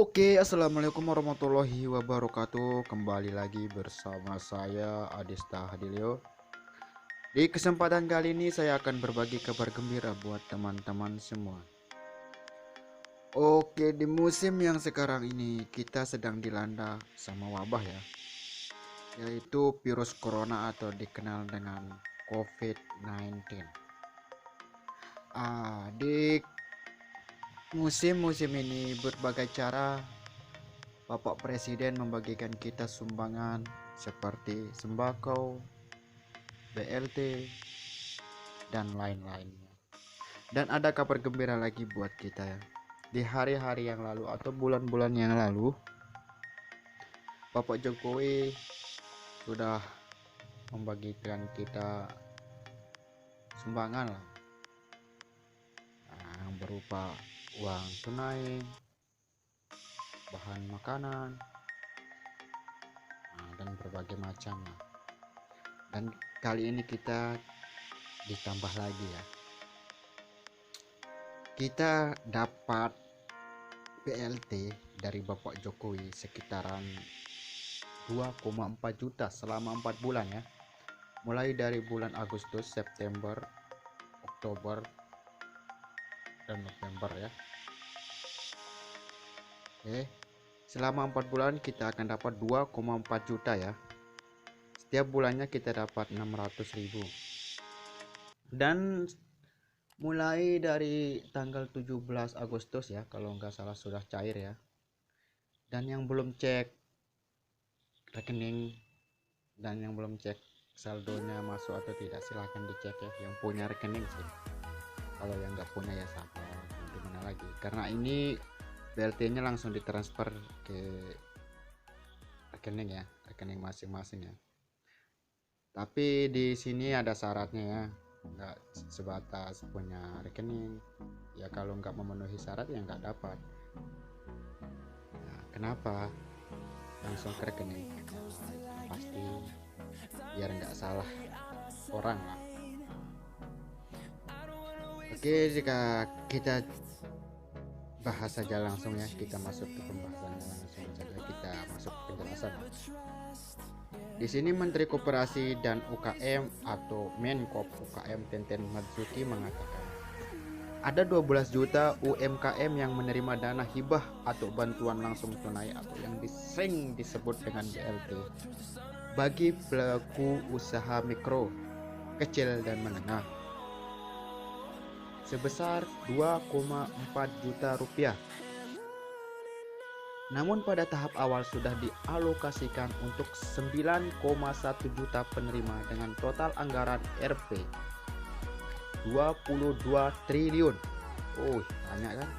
Oke, assalamualaikum warahmatullahi wabarakatuh. Kembali lagi bersama saya Adista Hadilio. Di kesempatan kali ini saya akan berbagi kabar gembira buat teman-teman semua. Oke, di musim yang sekarang ini kita sedang dilanda sama wabah ya, yaitu virus corona atau dikenal dengan COVID-19. Di musim-musim ini berbagai cara Bapak Presiden membagikan kita sumbangan seperti sembako, BLT, dan lain-lainnya. Dan ada kabar gembira lagi buat kita ya. Di hari-hari yang lalu atau bulan-bulan yang lalu, Bapak Jokowi sudah membagikan kita sumbangan lah, yang berupa uang tunai, bahan makanan, dan berbagai macam lah. Dan kali ini kita ditambah lagi ya, kita dapat BLT dari Bapak Jokowi sekitaran 2,4 juta selama 4 bulan ya, mulai dari bulan Agustus, September, Oktober, dan November ya. Oke, selama 4 bulan kita akan dapat 2,4 juta ya. Setiap bulannya kita dapat 600.000. Dan mulai dari tanggal 17 Agustus ya, kalau nggak salah sudah cair ya. Dan yang belum cek rekening dan yang belum cek saldonya masuk atau tidak, silahkan dicek ya, yang punya rekening sih. Kalau yang nggak punya ya sabar, gimana lagi, karena ini BLT nya langsung ditransfer ke rekening ya, rekening masing-masing ya. Tapi di sini ada syaratnya ya, nggak sebatas punya rekening ya, kalau nggak memenuhi syarat ya nggak dapat. Nah, kenapa langsung ke rekening? Pasti biar nggak salah orang lah. Oke, jika kita bahas saja langsung ya, kita masuk ke pembahasannya langsung saja, kita masuk ke penjelasan. Di sini Menteri Koperasi dan UKM atau Menkop UKM Teten Madzuki mengatakan ada 12 juta UMKM yang menerima dana hibah atau bantuan langsung tunai atau yang sering disebut dengan BLT bagi pelaku usaha mikro, kecil dan menengah sebesar 2,4 juta rupiah. Namun pada tahap awal sudah dialokasikan untuk 9,1 juta penerima dengan total anggaran Rp 22 triliun. Banyak kan?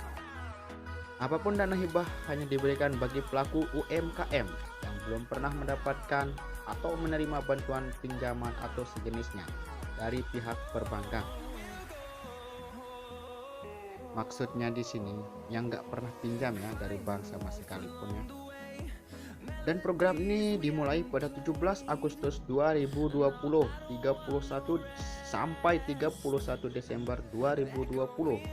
Apapun dana hibah hanya diberikan bagi pelaku UMKM yang belum pernah mendapatkan atau menerima bantuan pinjaman atau sejenisnya dari pihak perbankan. Maksudnya di sini yang nggak pernah pinjam ya dari bank sama sekalipun ya. Dan program ini dimulai pada 17 Agustus 2020, 31 sampai 31 Desember 2020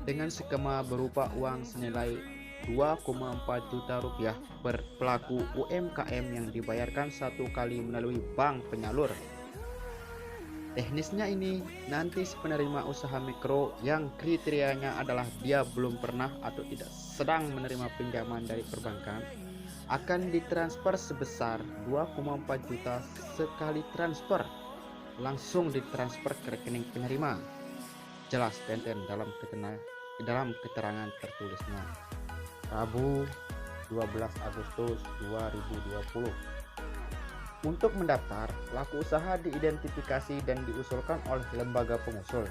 dengan skema berupa uang senilai 2,4 juta rupiah per pelaku UMKM yang dibayarkan satu kali melalui bank penyalur. Teknisnya ini, nanti si penerima usaha mikro yang kriterianya adalah dia belum pernah atau tidak sedang menerima pinjaman dari perbankan akan ditransfer sebesar 2,4 juta sekali transfer, langsung ditransfer ke rekening penerima. Jelas Tenten dalam keterangan tertulisnya. Rabu 12 Agustus 2020. Untuk mendaftar, pelaku usaha diidentifikasi dan diusulkan oleh lembaga pengusul.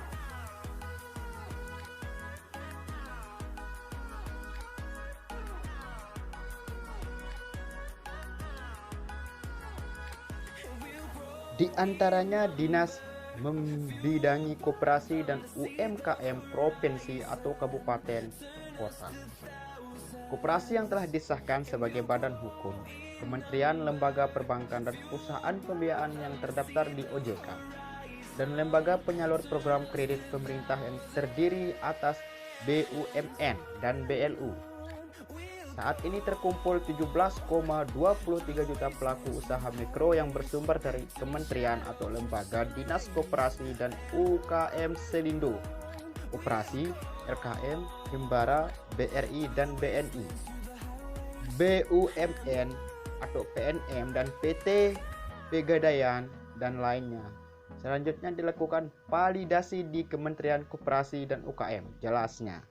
Di antaranya Dinas Membidangi Koperasi dan UMKM Provinsi atau Kabupaten Kota. Koperasi yang telah disahkan sebagai badan hukum, kementerian, lembaga perbankan dan perusahaan pembiayaan yang terdaftar di OJK, dan lembaga penyalur program kredit pemerintah yang terdiri atas BUMN dan BLU. Saat ini terkumpul 17,23 juta pelaku usaha mikro yang bersumber dari kementerian atau lembaga, dinas koperasi dan UKM Selindo, Koperasi, LKM, Himbara, BRI dan BNI, BUMN atau PNM dan PT Pegadaian dan lainnya. Selanjutnya dilakukan validasi di Kementerian Koperasi dan UKM. Jelasnya,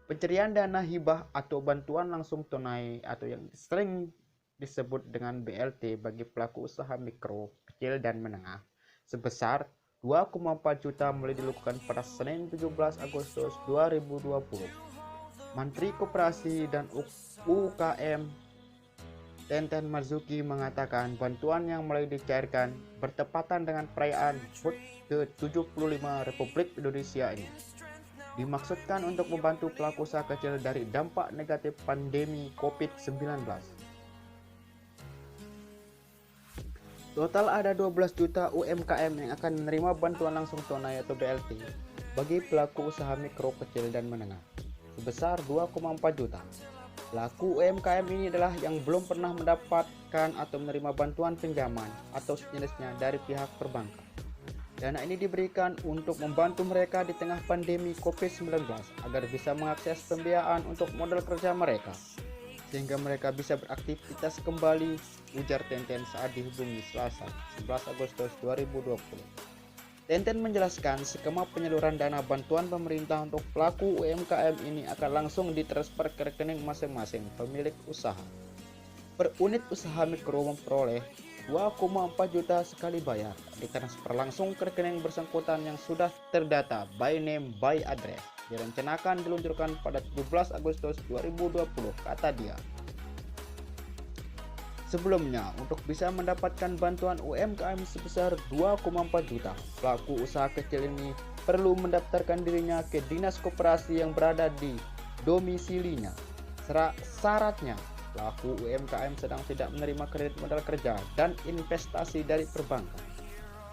pencarian dana hibah atau bantuan langsung tunai atau yang sering disebut dengan BLT bagi pelaku usaha mikro, kecil dan menengah sebesar 2,4 juta mulai dilakukan pada Senin 17 Agustus 2020. Menteri Koperasi dan UKM Teten Marzuki mengatakan bantuan yang mulai dicairkan bertepatan dengan perayaan HUT ke-75 Republik Indonesia ini dimaksudkan untuk membantu pelaku usaha kecil dari dampak negatif pandemi COVID-19. Total ada 12 juta UMKM yang akan menerima bantuan langsung tunai atau BLT bagi pelaku usaha mikro, kecil, dan menengah sebesar 2,4 juta. Pelaku UMKM ini adalah yang belum pernah mendapatkan atau menerima bantuan pinjaman atau sejenisnya dari pihak perbankan. Dana ini diberikan untuk membantu mereka di tengah pandemi COVID-19 agar bisa mengakses pembiayaan untuk modal kerja mereka, sehingga mereka bisa beraktivitas kembali, ujar Teten saat dihubungi Selasa 11 Agustus 2020. Teten menjelaskan skema penyaluran dana bantuan pemerintah untuk pelaku UMKM ini akan langsung ditransfer ke rekening masing-masing pemilik usaha. Per unit usaha mikro memperoleh 2,4 juta sekali bayar, ditransfer langsung ke rekening bersangkutan yang sudah terdata by name by address. Direncanakan diluncurkan pada 17 Agustus 2020, kata dia. Sebelumnya, untuk bisa mendapatkan bantuan UMKM sebesar 2,4 juta, pelaku usaha kecil ini perlu mendaftarkan dirinya ke Dinas Koperasi yang berada di domisilinya. Syaratnya, pelaku UMKM sedang tidak menerima kredit modal kerja dan investasi dari perbankan.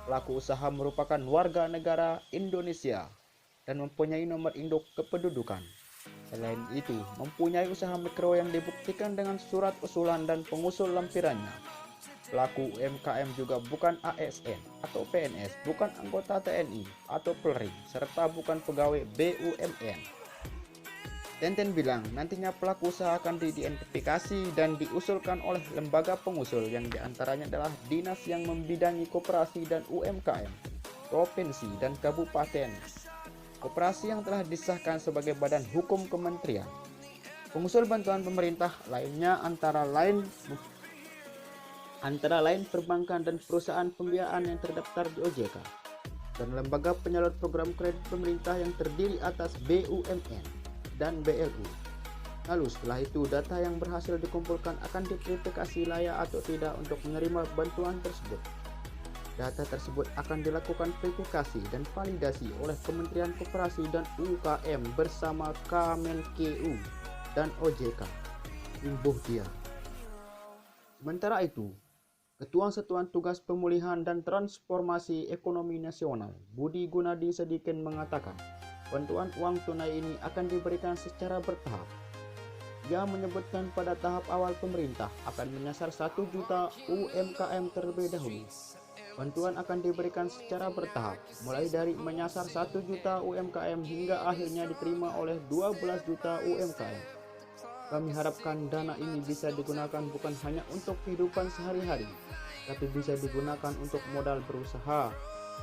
Pelaku usaha merupakan warga negara Indonesia dan mempunyai nomor induk kependudukan. Selain itu, mempunyai usaha mikro yang dibuktikan dengan surat usulan dan pengusul lampirannya. Pelaku UMKM juga bukan ASN atau PNS, bukan anggota TNI atau Polri, serta bukan pegawai BUMN. Teten bilang nantinya pelaku usaha akan diidentifikasi dan diusulkan oleh lembaga pengusul yang diantaranya adalah dinas yang membidangi koperasi dan UMKM, provinsi dan kabupaten, koperasi yang telah disahkan sebagai badan hukum kementerian. Pengusul bantuan pemerintah lainnya antara lain perbankan dan perusahaan pembiayaan yang terdaftar di OJK dan lembaga penyalur program kredit pemerintah yang terdiri atas BUMN dan BLU. Lalu setelah itu data yang berhasil dikumpulkan akan diverifikasi layak atau tidak untuk menerima bantuan tersebut. Data tersebut akan dilakukan verifikasi dan validasi oleh Kementerian Koperasi dan UKM bersama Kemenkeu dan OJK, imbuh dia. Sementara itu, Ketua Satuan Tugas Pemulihan dan Transformasi Ekonomi Nasional, Budi Gunadi Sadikin mengatakan, bantuan uang tunai ini akan diberikan secara bertahap. Dia menyebutkan pada tahap awal pemerintah akan menyasar 1 juta UMKM terlebih dahulu. Bantuan akan diberikan secara bertahap, mulai dari menyasar 1 juta UMKM hingga akhirnya diterima oleh 12 juta UMKM. Kami harapkan dana ini bisa digunakan bukan hanya untuk kehidupan sehari-hari, tapi bisa digunakan untuk modal berusaha,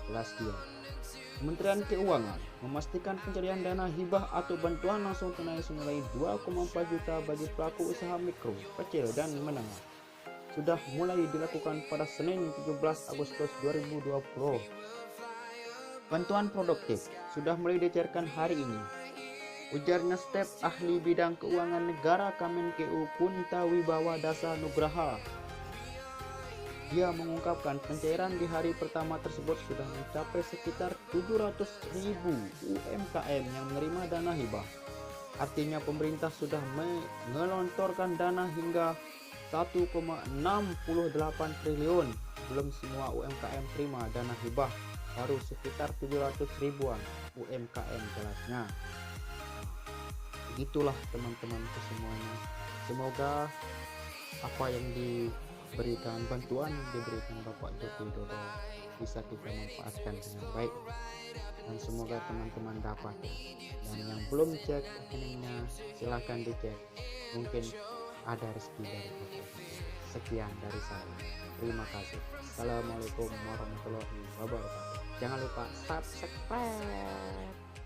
jelas dia. Kementerian Keuangan memastikan pencarian dana hibah atau bantuan langsung tunai senilai 2,4 juta bagi pelaku usaha mikro, kecil, dan menengah sudah mulai dilakukan pada Senin 17 Agustus 2020. Bantuan produktif sudah mulai dicairkan hari ini, ujarnya staf ahli bidang keuangan negara Kemenkeu Punta Wibawa Dasa Nugraha. Dia mengungkapkan pencairan di hari pertama tersebut sudah mencapai sekitar 700.000 UMKM yang menerima dana hibah. Artinya pemerintah sudah mengelontorkan dana hingga 1,68 triliun. Belum semua UMKM terima dana hibah, baru sekitar 700 ribuan UMKM jelasnya. itulah teman-temanku semuanya, semoga apa yang diberikan, bantuan yang diberikan Bapak Joko Widodo bisa kita manfaatkan dengan baik, dan semoga teman-teman dapat. Dan yang belum cek rekeningnya silahkan dicek, mungkin ada rezeki dari Bapak. Sekian dari saya, terima kasih. Assalamualaikum warahmatullahi wabarakatuh. Jangan lupa subscribe.